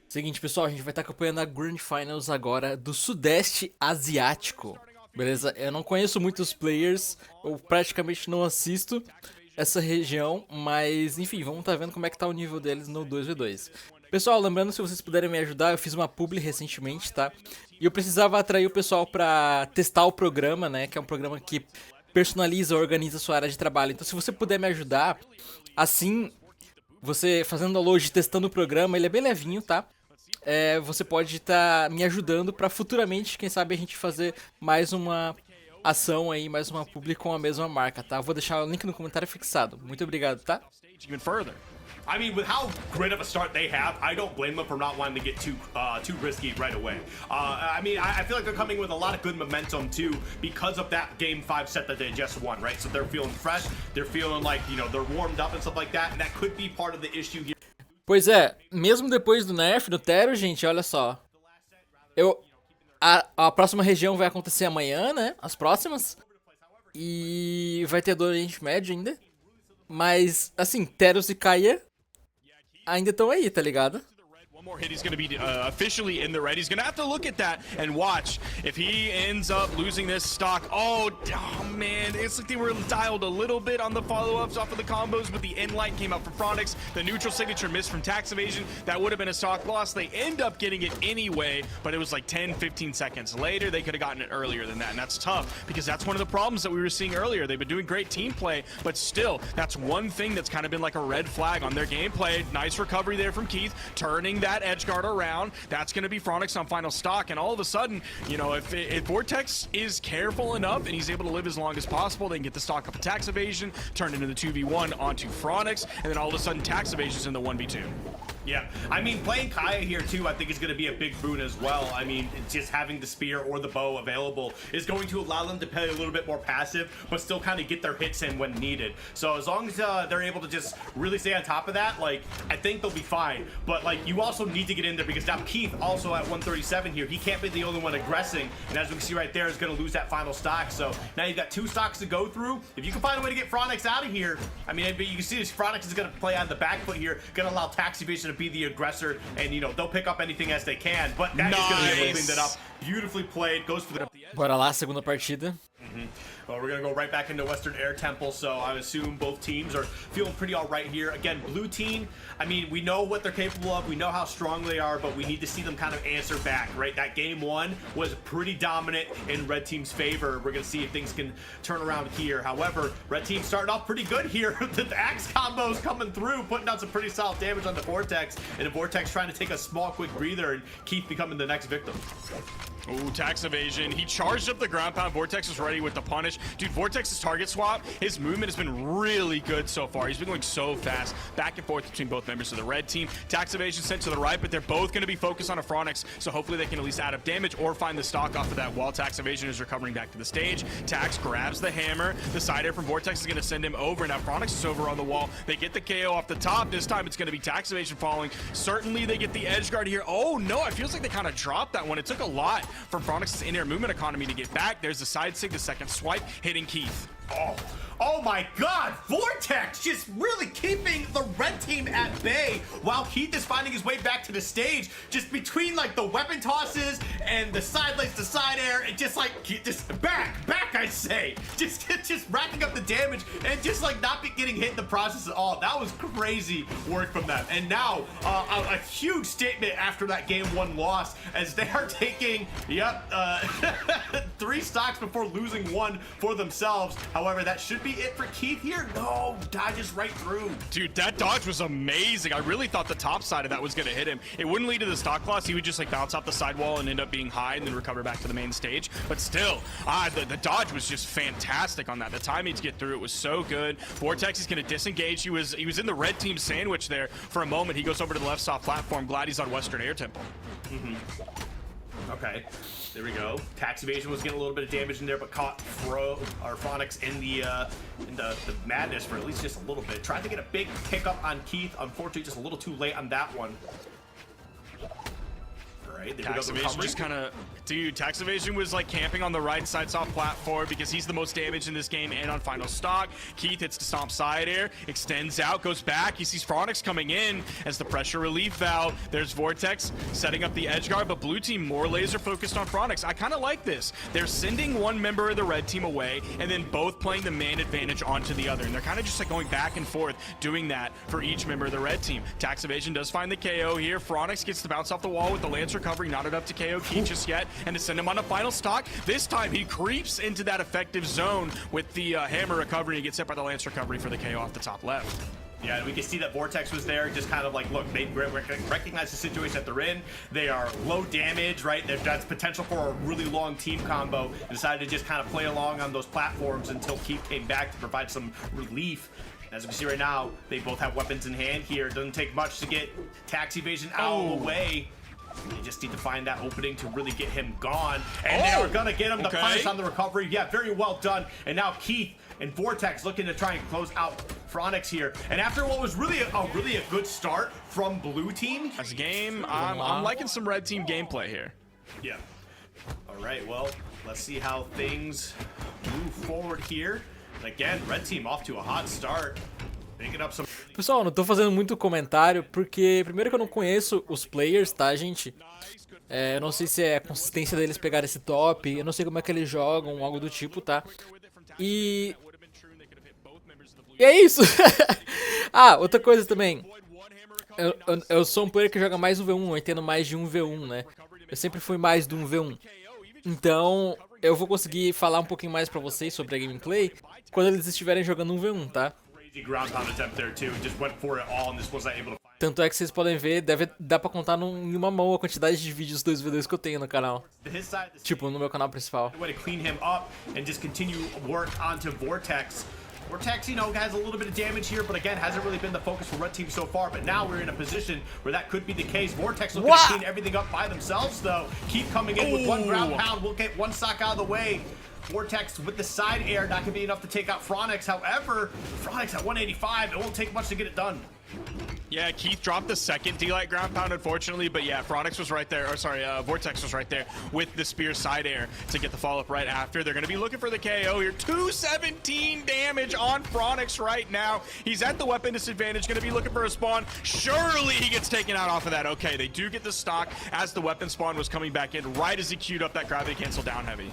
Seguinte, pessoal, a gente vai estar acompanhando a Grand Finals agora do Sudeste Asiático. Beleza? Eu não conheço muitos players, eu praticamente não assisto essa região, mas enfim, vamos estar vendo como é que tá o nível deles no 2v2. Pessoal, lembrando, se vocês puderem me ajudar, eu fiz uma publi recentemente, tá? E eu precisava atrair o pessoal pra testar o programa, né? Que é um programa que personaliza, organiza a sua área de trabalho. Então, se você puder me ajudar, assim, você fazendo download, testando o programa, ele é bem levinho, tá? Você pode estar me ajudando para futuramente, quem sabe, a gente fazer mais uma ação aí, mais uma publi com a mesma marca, tá? Eu vou deixar o link no comentário fixado. Muito obrigado, tá? Even further. I mean, with how great of a start they have, I don't blame them for not wanting to get too risky right away. I mean, I feel like they're coming with a lot of good momentum too because of that Game 5 set that they just won, right? So they're feeling fresh, they're feeling like, you know, they're warmed up and stuff like that, and that could be part of the issue here. Pois é, mesmo depois do nerf, do Tero, gente, olha só. A próxima região vai acontecer amanhã, né? As próximas. E vai ter do Oriente Médio ainda. Mas, assim, Teros e Kaia ainda estão aí, tá ligado? One more hit, he's going to be officially in the red. He's going to have to look at that and watch if he ends up losing this stock. Oh, man, it's like they were dialed a little bit on the follow-ups off of the combos, but the end light came out from Phronix. The neutral signature missed from Tax Evasion. That would have been a stock loss. They end up getting it anyway, but it was like 10, 15 seconds later. They could have gotten it earlier than that, and that's tough because that's one of the problems that we were seeing earlier. They've been doing great team play, but still, that's one thing that's kind of been like a red flag on their gameplay. Nice recovery there from Keith, turning that edge guard around. That's going to be Phronix on final stock, and all of a sudden, you know, if Vortex is careful enough and he's able to live as long as possible, they can get the stock up a Tax Evasion, turn into the 2v1 onto Phronix, and then all of a sudden Tax Evasion's in the 1v2. Yeah, I mean, playing Kaia here too, I think is going to be a big boon as well. I mean, just having the spear or the bow available is going to allow them to play a little bit more passive, but still kind of get their hits in when needed. So as long as they're able to just really stay on top of that, like, I think they'll be fine. But like, you also need to get in there because now Keith also at 137 here, he can't be the only one aggressing. And as we can see right there, is going to lose that final stock. So now you've got two stocks to go through. If you can find a way to get Phronix out of here, I mean, you can see this Phronix is going to play on the back foot here, going to allow Tax Evasion to be the aggressor, and you know they'll pick up anything as they can, but that is going to be able to clean that up. Beautifully played, goes for the Bora lá, segunda partida. Well, we're gonna go right back into Western Air Temple, so I assume both teams are feeling pretty all right here. Again, blue team, I mean, we know what they're capable of, we know how strong they are, but we need to see them kind of answer back, right? That game one was pretty dominant in red team's favor. We're gonna see if things can turn around here. However, red team starting off pretty good here. The axe combos coming through, putting down some pretty solid damage on the Vortex, and the Vortex trying to take a small, quick breather, and Keith becoming the next victim. Ooh, Tax Evasion. He charged up the ground pound. Vortex is ready with the punish. Dude, Vortex's target swap, his movement has been really good so far. He's been going so fast, back and forth between both members of the red team. Tax Evasion sent to the right, but they're both going to be focused on a Phronix, so hopefully they can at least add up damage or find the stock off of that while Tax Evasion is recovering back to the stage. Tax grabs the hammer. The side air from Vortex is going to send him over. Now Phronix is over on the wall. They get the KO off the top. This time it's going to be Tax Evasion falling. Certainly they get the edge guard here. Oh no, it feels like they kind of dropped that one. It took a lot from Phronix's in-air movement economy to get back. There's the side sig, the second swipe, hitting Keith. Oh my god, Vortex just really keeping the red team at bay while Keith is finding his way back to the stage, just between like the weapon tosses and the side lanes to side air, and just like just back I say, just racking up the damage and just like not getting hit in the process at all. That was crazy work from them. And now a huge statement after that game one loss, as they are taking 3 stocks before losing 1 for themselves. However, that should be it for Keith here. No, dodges right through. Dude, that dodge was amazing. I really thought the top side of that was going to hit him. It wouldn't lead to the stock loss. He would just like bounce off the sidewall and end up being high and then recover back to the main stage. But still, the dodge was just fantastic on that. The timing to get through it was so good. Vortex is going to disengage. He was in the red team sandwich there for a moment. He goes over to the left soft platform. Glad he's on Western Air Temple. Okay, there we go. Tax Evasion was getting a little bit of damage in there, but caught Phronix in the madness for at least just a little bit. Tried to get a big pickup on Keith. Unfortunately, just a little too late on that one. right? They Tax Evasion just kind of, dude, Tax Evasion was like camping on the right side soft platform because he's the most damaged in this game and on final stock. Keith hits the stomp side air, extends out, goes back. He sees Phronix coming in as the pressure relief valve. There's Vortex setting up the edge guard, but blue team more laser focused on Phronix. I kind of like this. They're sending one member of the red team away and then both playing the man advantage onto the other. And they're kind of just like going back and forth doing that for each member of the red team. Tax Evasion does find the KO here. Phronix gets the bounce off the wall with the Lance recovery, not enough to KO Keith just yet, and to send him on a final stock. This time he creeps into that effective zone with the hammer recovery. He gets hit by the Lance recovery for the KO off the top left. Yeah, and we can see that Vortex was there, just kind of like, look, they recognize the situation that they're in. They are low damage, right? That's potential for a really long team combo. They decided to just kind of play along on those platforms until Keith came back to provide some relief. As we see right now, they both have weapons in hand here. It doesn't take much to get Tax Evasion out of the way. They just need to find that opening to really get him gone. And they are gonna get him to punish on the recovery. Yeah, very well done. And now Keith and Vortex looking to try and close out Phronix here. And after what was really a good start from blue team. As a game, I'm liking some red team gameplay here. Yeah. All right, well, let's see how things move forward here. Again, red team off to a hot start. Picking up some... Pessoal, não tô fazendo muito comentário porque, primeiro que eu não conheço os players, tá, gente? Eu não sei se é a consistência deles pegar esse top, eu não sei como é que eles jogam, algo do tipo, tá? E é isso! Ah, outra coisa também. Eu sou um player que joga mais 1v1, eu entendo mais de 1v1, né? Eu sempre fui mais do 1v1. Então, eu vou conseguir falar um pouquinho mais pra vocês sobre a gameplay quando eles estiverem jogando 1v1, tá? Tanto é que vocês podem ver, dá pra contar em uma mão a quantidade de vídeos 2v2 que eu tenho no canal. Tipo, no meu canal principal. Vortex, you know, has a little bit of damage here, but again, hasn't really been the focus for red team so far. But now we're in a position where that could be the case. Vortex looking to clean everything up by themselves, though. Keep coming in with one ground pound. We'll get one stock out of the way. Vortex with the side air, not gonna be enough to take out Phronix. However, Phronix at 185, it won't take much to get it done. Yeah, Keith dropped the second D-Light ground pound, unfortunately, but yeah, Phronix was right there, or sorry, Vortex was right there with the spear side air to get the follow-up right after. They're going to be looking for the KO here. 217 damage on Phronix right now. He's at the weapon disadvantage, going to be looking for a spawn. Surely he gets taken out off of that. Okay, they do get the stock as the weapon spawn was coming back in right as he queued up that gravity cancel down heavy.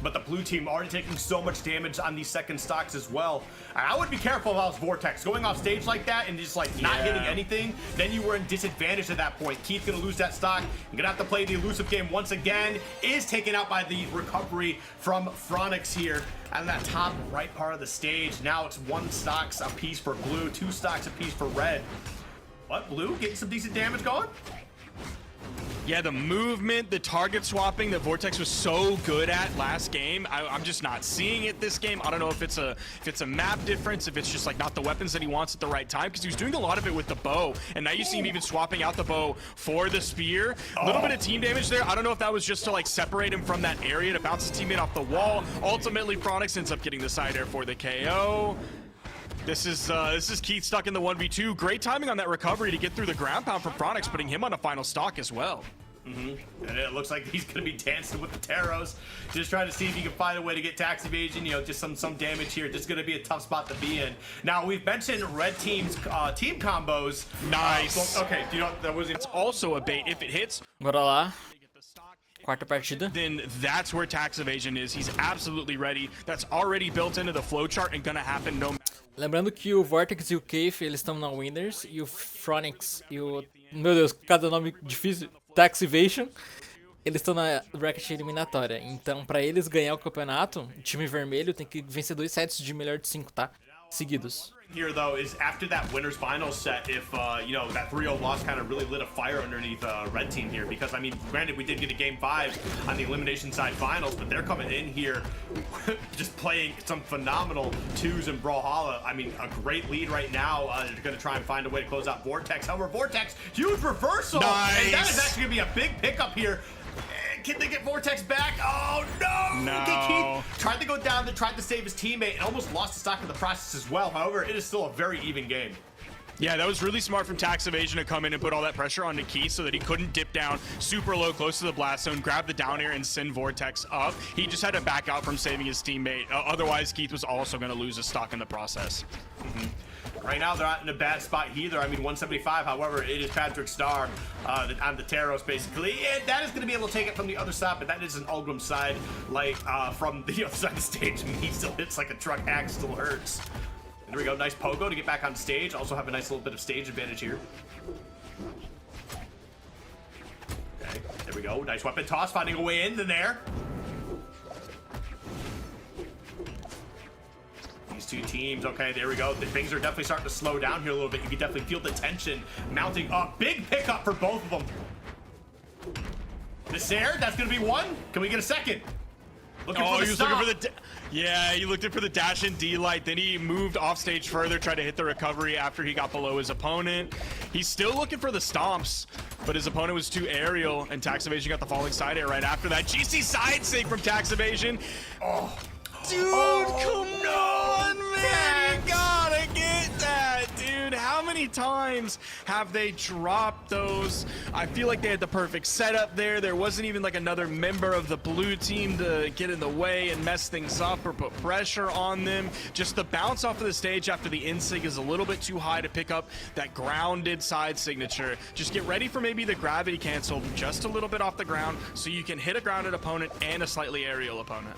But the blue team already taking so much damage on these second stocks as well. I would be careful if I was Vortex. Going off stage like that and just like not hitting anything, then you were in disadvantage at that point. Keith gonna lose that stock. You're gonna have to play the elusive game once again. Is taken out by the recovery from Phronix here on that top right part of the stage. Now it's 1 stocks a piece for blue, 2 stocks a piece for red. What, blue getting some decent damage going? Yeah, the movement, the target swapping that Vortex was so good at last game, I'm just not seeing it this game. I don't know if it's a map difference, if it's just like not the weapons that he wants at the right time, because he was doing a lot of it with the bow, and now you see him even swapping out the bow for the spear. A little bit of team damage there. I don't know if that was just to like separate him from that area to bounce his teammate off the wall. Ultimately, Phronix ends up getting the side air for the KO. This is Keith stuck in the 1v2. Great timing on that recovery to get through the ground pound from Phronix, putting him on a final stock as well. And it looks like he's going to be dancing with the Taros, just trying to see if he can find a way to get Tax Evasion, you know, just some damage here. Just going to be a tough spot to be in. Now, we've mentioned red team's team combos. Nice. Okay, do you know that was... That's also a bait. If it hits... Bora lá. Quarta partida. Then that's where Tax Evasion is. He's absolutely ready. That's already built into the flowchart and gonna happen no... Lembrando que o Vortex e o Keith, eles estão na Winners, e o Phronix e o... Meu Deus, cada nome difícil. Tax Evasion, eles estão na bracket eliminatória. Então, pra eles ganhar o campeonato, o time vermelho tem que vencer 2 sets de melhor de 5, tá? Seguidos. Here though is after that winners finals set, if you know, that 3-0 loss kind of really lit a fire underneath red team here, because I mean, granted we did get a game 5 on the elimination side finals, but they're coming in here just playing some phenomenal 2s in Brawlhalla. I mean, a great lead right now. They're going to try and find a way to close out Vortex. However, Vortex, huge reversal. Nice. And that is actually going to be a big pickup here. Can they get Vortex back? Oh, no! No. Keith tried to go down there, tried to save his teammate, and almost lost the stock in the process as well. However, it is still a very even game. Yeah, that was really smart from Tax Evasion to come in and put all that pressure onto Keith so that he couldn't dip down super low close to the blast zone, grab the down air, and send Vortex up. He just had to back out from saving his teammate. Otherwise, Keith was also going to lose a stock in the process. Right now, they're not in a bad spot either. I mean, 175, however, it is Patrick Star on the Taros, basically. And that is going to be able to take it from the other side, but that is an Ulgrim side, like, from the other side of the stage. I mean, he still hits like a truck hack, still hurts. There we go, nice pogo to get back on stage. Also have a nice little bit of stage advantage here. Okay, there we go. Nice weapon toss, finding a way in there. These two teams, okay, there we go. Things are definitely starting to slow down here a little bit. You can definitely feel the tension mounting up. Big pickup for both of them. This air, that's gonna be one. Can we get a second? Looking for the stop. Looking for the yeah, he looked in for the dash and D-light, then he moved off stage further, tried to hit the recovery after he got below his opponent. He's still looking for the stomps, but his opponent was too aerial, and Tax Evasion got the falling side air right after that. GC side sync from Tax Evasion. Oh, dude, come on, man, you gotta get that, dude. How many times have they dropped those? I feel like they had the perfect setup there. There wasn't even like another member of the blue team to get in the way and mess things up or put pressure on them. Just the bounce off of the stage after the in-sig is a little bit too high to pick up that grounded side signature. Just get ready for maybe the gravity cancel just a little bit off the ground so you can hit a grounded opponent and a slightly aerial opponent.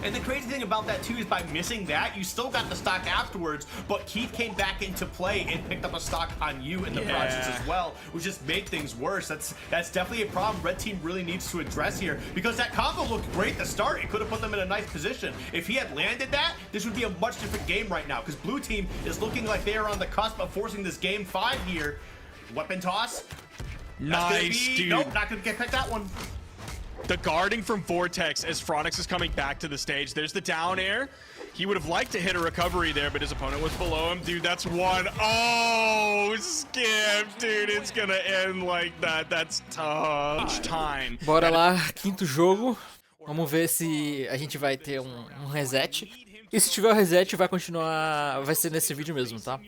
And the crazy thing about that too is by missing that, you still got the stock afterwards, but Keith came back into play and picked up a stock on you in the process as well, which just made things worse. That's definitely a problem Red Team really needs to address here, because that combo looked great to start. It could have put them in a nice position. If he had landed that, this would be a much different game right now, because Blue Team is looking like they are on the cusp of forcing this game 5 here. Weapon toss. Nice, dude. Nope, not gonna get picked that one. The guarding from Vortex as Phronix is coming back to the stage. There's the down air. He would have liked to hit a recovery there, but his opponent was below him. Dude, that's one. Oh, skip, dude. It's gonna end like that. That's tough. Time. Bora lá, quinto jogo. Vamos ver se a gente vai ter um reset. E se tiver o reset, vai continuar. Vai ser nesse vídeo mesmo, tá?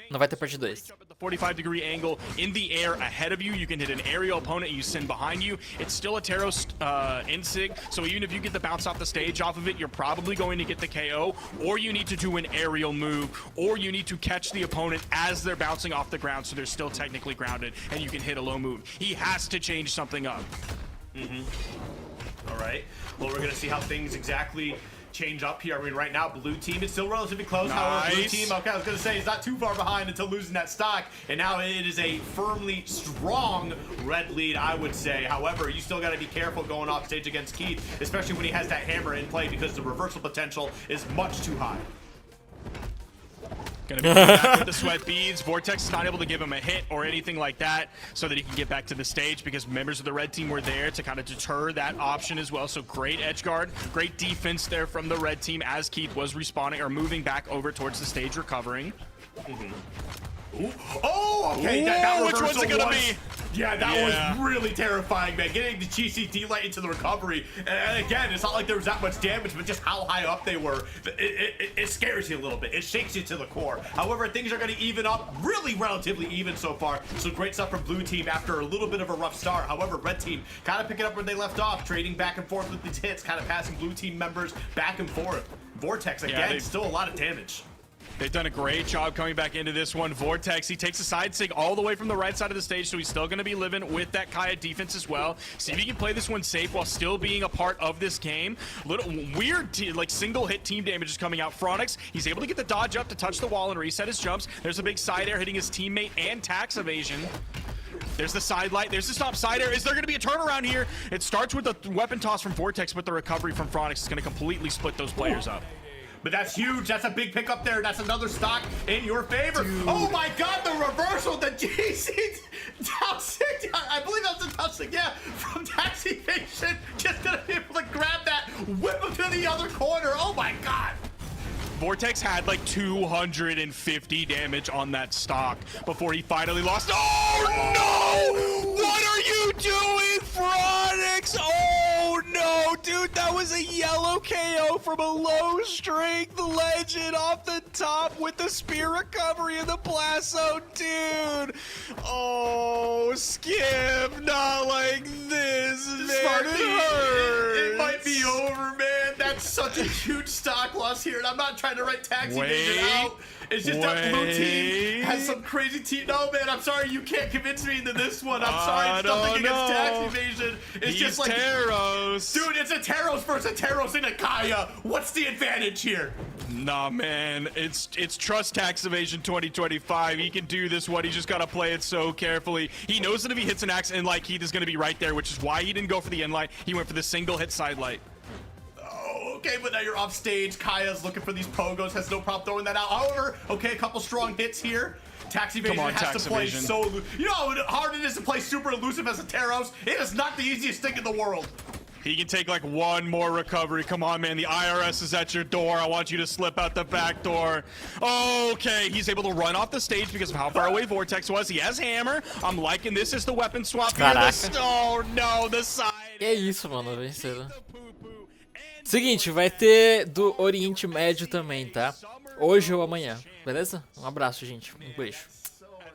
Não vai ter parte 2. 45-degree angle in the air ahead of you. You can hit an aerial opponent you send behind you. It's still a Taros insig, so even if you get the bounce off the stage off of it, you're probably going to get the KO, or you need to do an aerial move, or you need to catch the opponent as they're bouncing off the ground so they're still technically grounded and you can hit a low move. He has to change something up. All right. Well, we're going to see how things exactly change up here. I mean, right now, Blue Team is still relatively close. However, Blue Team, okay, I was going to say, is not too far behind until losing that stock. And now it is a firmly strong red lead, I would say. However, you still got to be careful going off stage against Keith, especially when he has that hammer in play, because the reversal potential is much too high. Gonna be back with the sweat beads. Vortex is not able to give him a hit or anything like that so that he can get back to the stage, because members of the red team were there to kind of deter that option as well. So great edge guard, great defense there from the red team as Keith was respawning or moving back over towards the stage, recovering. Ooh. Oh, okay. That which one's it gonna be? Yeah, that was really terrifying, man. Getting the GCD light into the recovery. And again, it's not like there was that much damage, but just how high up they were. It scares you a little bit. It shakes you to the core. However, things are going to even up, really relatively even so far. So great stuff from Blue Team after a little bit of a rough start. However, Red Team kind of picking up where they left off, trading back and forth with these hits, kind of passing Blue Team members back and forth. Vortex, again, still a lot of damage. They've done a great job coming back into this one. Vortex, he takes a side sig all the way from the right side of the stage, so he's still going to be living with that Kaya defense as well. See if he can play this one safe while still being a part of this game. Little weird, like single hit team damage is coming out. Phronix, he's able to get the dodge up to touch the wall and reset his jumps. There's a big side air hitting his teammate and Tax Evasion. There's the side light. There's the stop side air. Is there going to be a turnaround here? It starts with the weapon toss from Vortex, but the recovery from Phronix is going to completely split those players up. But that's huge. That's a big pick up there. That's another stock in your favor. Dude. Oh my God, the reversal, the GC down six. I believe that's a touchdown. Yeah, from Tax Evasion. Just gonna be able to grab that, whip him to the other corner. Oh my God. Vortex had like 250 damage on that stock before he finally lost. Oh no! What are you doing, Phronix? Oh no, dude! dude, that was a yellow KO from a low strength legend off the top with the spear recovery and the blast zone, dude. Oh, Skip, not like this, man. It might be over, man. That's such a huge stock loss here, and I'm not trying to write Tax Evasion out. It's just that blue team has some crazy team. No, man, I'm sorry. You can't convince me into this one. I'm sorry. It's nothing against Tax Evasion. It's just like Taros. Dude, it's a Taros versus a Taros and a Kaya. What's the advantage here? Nah, man, it's trust Tax Evasion 2025. He can do this one. He's just gotta play it so carefully. He knows that if he hits an axe, Endlight Keith is gonna be right there, which is why he didn't go for the Endlight. He went for the single hit side light. Okay, but now you're off stage. Kaya's looking for these pogos, has no problem throwing that out. However, okay, a couple strong hits here. Tax Evasion has to play so elusive. You know how hard it is to play super elusive as a Taros? It is not the easiest thing in the world. He can take like one more recovery. Come on, man. The IRS is at your door. I want you to slip out the back door. Okay, he's able to run off the stage because of how far away Vortex was. He has hammer. I'm liking this as the weapon swap here. Oh, no, the side. E é isso, mano, venceram. Seguinte, vai ter do Oriente Médio também, tá? Hoje ou amanhã, beleza? Um abraço, gente. Um beijo.